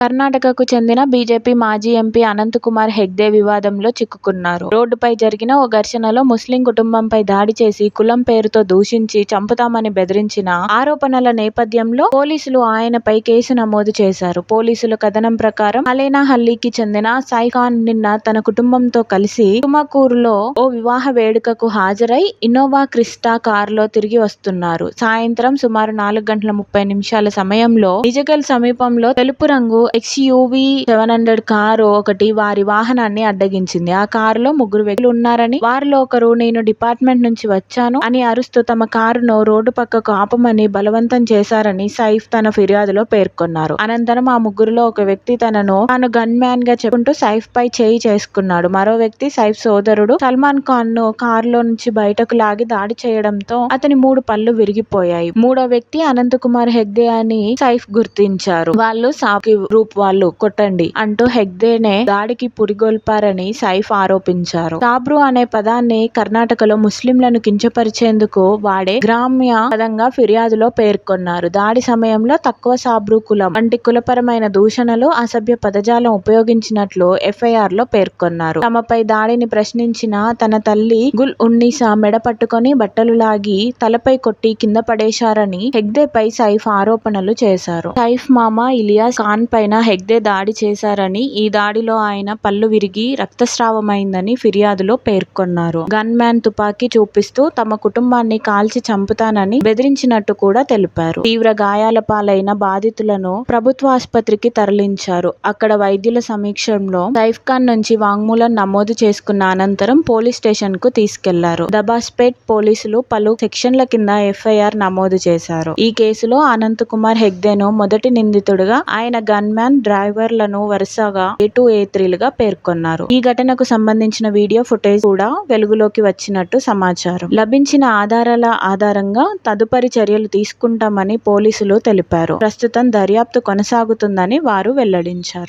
కర్ణాటకకు చెందిన బీజేపీ మాజీ ఎంపీ అనంతకుమార్ హెగ్డే వివాదంలో చిక్కుకున్నారు. రోడ్డుపై జరిగిన ఓ ఘర్షణలో ముస్లిం కుటుంబంపై దాడి చేసి కులం పేరుతో దూషించి చంపుతామని బెదిరించిన ఆరోపణల నేపథ్యంలో పోలీసులు ఆయనపై కేసు నమోదు చేశారు. పోలీసుల కథనం ప్రకారం హలేనాహల్లికి చెందిన సైఫ్ ఖాన్ నిన్న తన కుటుంబంతో కలిసి తుమకూరులో ఓ వివాహ వేడుకకు హాజరై ఇన్నోవా క్రిస్టా కారులో తిరిగి వస్తున్నారు. సాయంత్రం సుమారు 4:30 సమయంలో నిజగల్ సమీపంలో తెలుపు రంగు XUV 700 కారు ఒకటి వారి వాహనాన్ని అడ్డగించింది. ఆ కారులో 3 వ్యక్తులు ఉన్నారని, వారిలో ఒకరు నేను డిపార్ట్మెంట్ నుంచి వచ్చాను అని అరుస్తూ తమ కారును రోడ్డు పక్కకు ఆపమని బలవంతం చేశారని సైఫ్ తన ఫిర్యాదులో పేర్కొన్నారు. అనంతరం ఆ ముగ్గురులో ఒక వ్యక్తి తాను గన్ మ్యాన్ గా చెప్పుకుంటూ సైఫ్ పై చేయి చేసుకున్నాడు. మరో వ్యక్తి సైఫ్ సోదరుడు సల్మాన్ ఖాన్ ను కారులో నుంచి బయటకు లాగి దాడి చేయడంతో అతని 3 పళ్ళు విరిగిపోయాయి. మూడో వ్యక్తి అనంతకుమార్ హెగ్డే అని సైఫ్ గుర్తించారు. వాళ్ళు సాకి గ్రూప్ వాళ్ళు కొట్టండి అంటూ హెగ్డేనే దాడికి పురిగొల్పారని సైఫ్ ఆరోపించారు. సాబ్రు అనే పదాన్ని కర్ణాటకలో ముస్లింలను కించపరిచేందుకు వాడే గ్రామ్య పదంగా ఫిర్యాదులో పేర్కొన్నారు. దాడి సమయంలో తక్కువ సాబ్రు కులం వంటి కులపరమైన దూషణలు, అసభ్య పదజాలం ఉపయోగించినట్లు FIR లో పేర్కొన్నారు. తమపై దాడిని ప్రశ్నించిన తన తల్లి గుల్ ఉన్నీసా మెడ పట్టుకొని బట్టలు లాగి తలపై కొట్టి కింద పడేశారని హెగ్డేపై సైఫ్ ఆరోపణలు చేశారు. సైఫ్ మామ ఇలియాస్ ఖాన్ పైన హెగ్డే దాడి చేశారని, ఈ దాడిలో ఆయన పళ్ళు విరిగి రక్తస్రావమైందని ఫిర్యాదులో పేర్కొన్నారు. గన్ మ్యాన్ తుపాకీ చూపిస్తూ తమ కుటుంబాన్ని కాల్చి చంపుతానని బెదిరించినట్టు కూడా తెలిపారు. తీవ్ర గాయాల పాలైన బాధితులను ప్రభుత్వాసుపత్రికి తరలించారు. అక్కడ వైద్యుల సమీక్షంలో సైఫ్ ఖాన్ నుంచి వాంగ్మూలం నమోదు చేసుకున్న అనంతరం పోలీస్ స్టేషన్ కు తీసుకెళ్లారు. దబాస్పేట్ పోలీసులు పలు సెక్షన్ల కింద FIR నమోదు చేశారు. ఈ కేసులో అనంతకుమార్ హెగ్డేను మొదటి నిందితుడిగా, ఆయన గన్ మ్యాన్, డ్రైవర్లను వరుసగా A2, A3లుగా పేర్కొన్నారు. ఈ ఘటనకు సంబంధించిన వీడియో ఫుటేజ్ కూడా వెలుగులోకి వచ్చినట్టు సమాచారం. లభించిన ఆధారాల ఆధారంగా తదుపరి చర్యలు తీసుకుంటామని పోలీసులు తెలిపారు. ప్రస్తుతం దర్యాప్తు కొనసాగుతుందని వారు వెల్లడించారు.